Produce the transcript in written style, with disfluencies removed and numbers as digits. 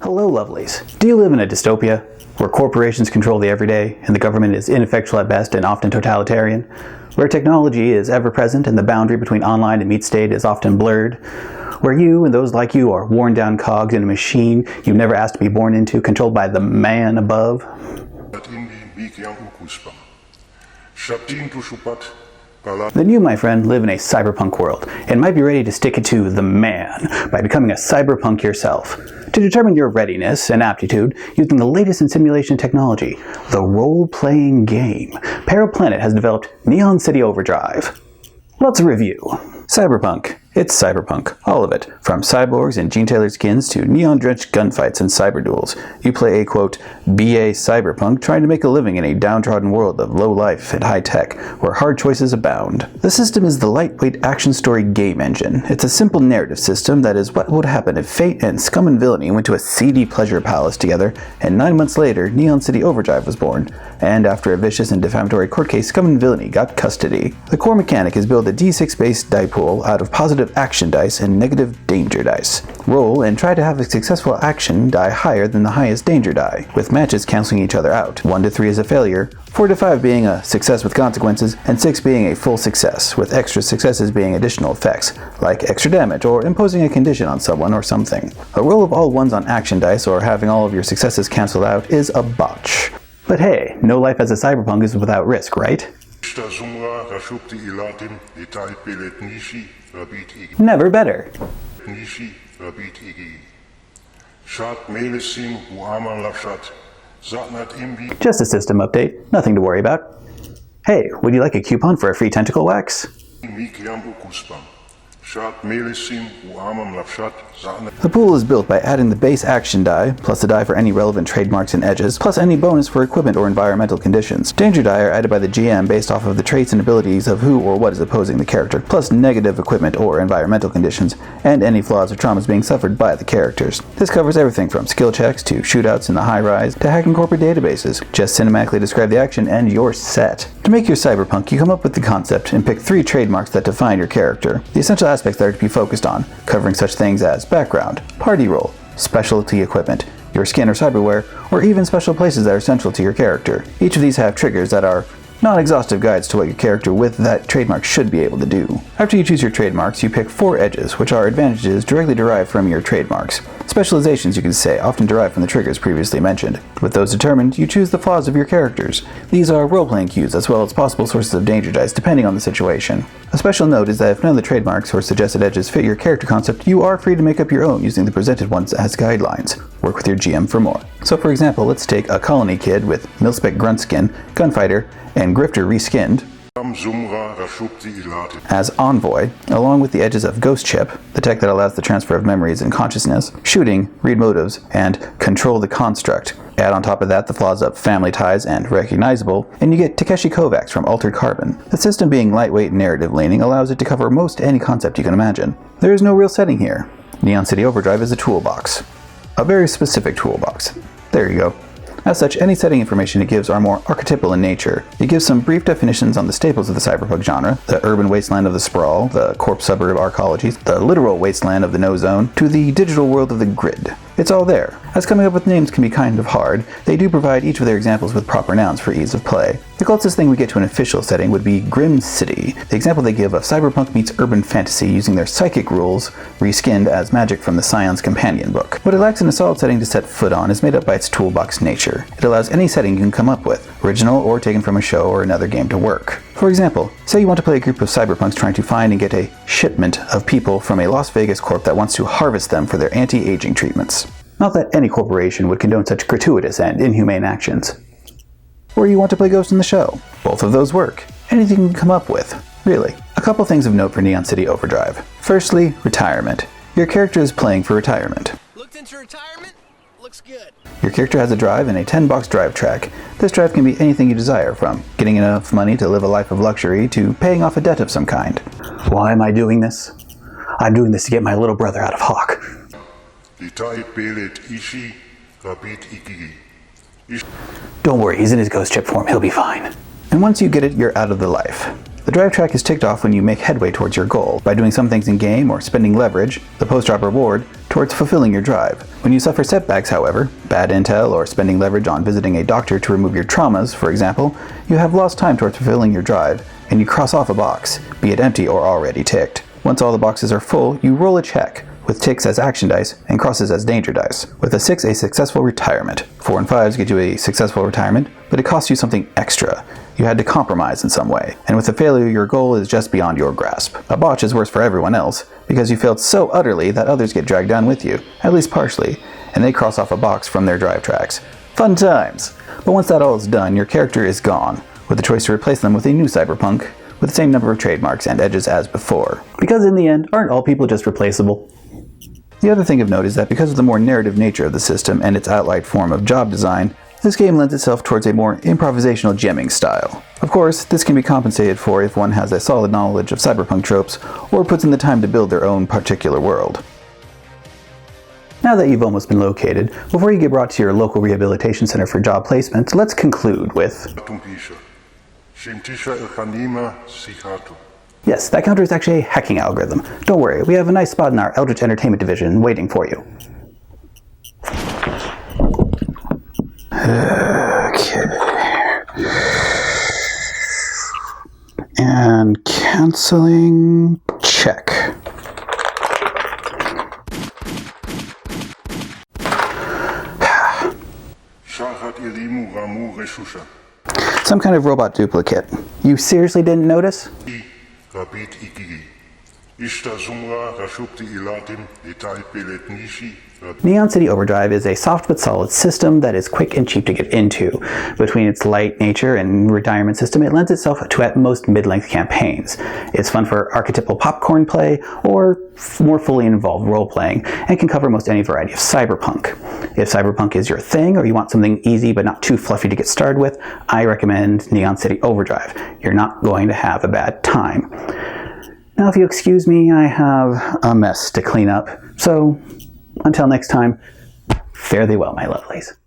Hello, lovelies. Do you live in a dystopia where corporations control the everyday and the government is ineffectual at best and often totalitarian? Where technology is ever present and the boundary between online and meat state is often blurred? Where you and those like you are worn down cogs in a machine you never asked to be born into, controlled by the man above? Then you, my friend, live in a cyberpunk world and might be ready to stick it to the man by becoming a cyberpunk yourself. To determine your readiness and aptitude using the latest in simulation technology, the role-playing game, Paraplanet has developed Neon City Overdrive. Let's review. Cyberpunk. It's cyberpunk, all of it, from cyborgs and gene-tailored skins to neon-drenched gunfights and cyber duels. You play a, quote, BA cyberpunk trying to make a living in a downtrodden world of low life and high tech, where hard choices abound. The system is the lightweight action story game engine. It's a simple narrative system that is what would happen if fate and scum and villainy went to a seedy pleasure palace together, and 9 months later, Neon City Overdrive was born. And after a vicious and defamatory court case, scum and villainy got custody. The core mechanic is build a D6-based die pool out of positive action dice and negative danger dice. Roll and try to have a successful action die higher than the highest danger die, with matches canceling each other out. 1 to 3 is a failure, 4 to 5 being a success with consequences, and 6 being a full success, with extra successes being additional effects, like extra damage or imposing a condition on someone or something. A roll of all ones on action dice or having all of your successes canceled out is a botch. But hey, no life as a cyberpunk is without risk, right? Never better. Just a system update, nothing to worry about. Hey, would you like a coupon for a free tentacle wax? The pool is built by adding the base action die, plus a die for any relevant trademarks and edges, plus any bonus for equipment or environmental conditions. Danger die are added by the GM based off of the traits and abilities of who or what is opposing the character, plus negative equipment or environmental conditions, and any flaws or traumas being suffered by the characters. This covers everything from skill checks to shootouts in the high-rise to hacking corporate databases. Just cinematically describe the action and you're set. To make your cyberpunk, you come up with the concept and pick 3 trademarks that define your character. The essential aspects that are to be focused on, covering such things as background, party role, specialty equipment, your skin or cyberware, or even special places that are central to your character. Each of these have triggers that are non-exhaustive guides to what your character with that trademark should be able to do. After you choose your trademarks, you pick 4 edges, which are advantages directly derived from your trademarks. Specializations, you could say, often derived from the triggers previously mentioned. With those determined, you choose the flaws of your characters. These are role-playing cues as well as possible sources of danger dice depending on the situation. A special note is that if none of the trademarks or suggested edges fit your character concept, you are free to make up your own using the presented ones as guidelines. Work with your GM for more. So for example, let's take a colony kid with mil-spec grunt skin, gunfighter, and grifter reskinned as Envoy, along with the edges of Ghost Chip, the tech that allows the transfer of memories and consciousness, shooting, read motives, and control the construct. Add on top of that the flaws of Family Ties and Recognizable, and you get Takeshi Kovacs from Altered Carbon. The system being lightweight and narrative-leaning allows it to cover most any concept you can imagine. There is no real setting here. Neon City Overdrive is a toolbox. A very specific toolbox. There you go. As such, any setting information it gives are more archetypal in nature. It gives some brief definitions on the staples of the cyberpunk genre, the urban wasteland of the sprawl, the corpse suburb arcologies, the literal wasteland of the no zone, to the digital world of the grid. It's all there. As coming up with names can be kind of hard, they do provide each of their examples with proper nouns for ease of play. The closest thing we get to an official setting would be Grim City, the example they give of cyberpunk meets urban fantasy using their psychic rules, reskinned as magic from the Scion's Companion book. What it lacks in a solid setting to set foot on is made up by its toolbox nature. It allows any setting you can come up with, original or taken from a show or another game, to work. For example, say you want to play a group of cyberpunks trying to find and get a shipment of people from a Las Vegas corp that wants to harvest them for their anti-aging treatments. Not that any corporation would condone such gratuitous and inhumane actions. Or you want to play Ghost in the Shell. Both of those work. Anything you can come up with, really. A couple things of note for Neon City Overdrive. Firstly, retirement. Your character is playing for retirement. Looked into retirement? Looks good. Your character has a drive and a 10-box drive track. This drive can be anything you desire, from getting enough money to live a life of luxury to paying off a debt of some kind. Why am I doing this? I'm doing this to get my little brother out of Hawk. Don't worry, he's in his ghost chip form, he'll be fine. And once you get it, you're out of the life. The drive track is ticked off when you make headway towards your goal, by doing some things in-game or spending leverage, the post-drop reward, towards fulfilling your drive. When you suffer setbacks, however, bad intel or spending leverage on visiting a doctor to remove your traumas, for example, you have lost time towards fulfilling your drive, and you cross off a box, be it empty or already ticked. Once all the boxes are full, you roll a check, with ticks as action dice and crosses as danger dice. With a 6, a successful retirement. 4 and 5s get you a successful retirement, but it costs you something extra. You had to compromise in some way. And with a failure, your goal is just beyond your grasp. A botch is worse for everyone else, because you failed so utterly that others get dragged down with you, at least partially, and they cross off a box from their drive tracks. Fun times! But once that all is done, your character is gone, with the choice to replace them with a new Cyberpunk, with the same number of trademarks and edges as before. Because in the end, aren't all people just replaceable? The other thing of note is that because of the more narrative nature of the system and its outlined form of job design, this game lends itself towards a more improvisational gemming style. Of course, this can be compensated for if one has a solid knowledge of cyberpunk tropes or puts in the time to build their own particular world. Now that you've almost been located, before you get brought to your local rehabilitation center for job placement, let's conclude with... Yes, that counter is actually a hacking algorithm. Don't worry, we have a nice spot in our Eldritch Entertainment division waiting for you. Okay. And canceling, check. Some kind of robot duplicate. You seriously didn't notice? Neon City Overdrive is a soft but solid system that is quick and cheap to get into. Between its light nature and retirement system, it lends itself to at most mid-length campaigns. It's fun for archetypal popcorn play or more fully involved role-playing, and can cover most any variety of cyberpunk. If cyberpunk is your thing, or you want something easy but not too fluffy to get started with, I recommend Neon City Overdrive. You're not going to have a bad time. Now, if you excuse me, I have a mess to clean up, so until next time, fare thee well, my lovelies.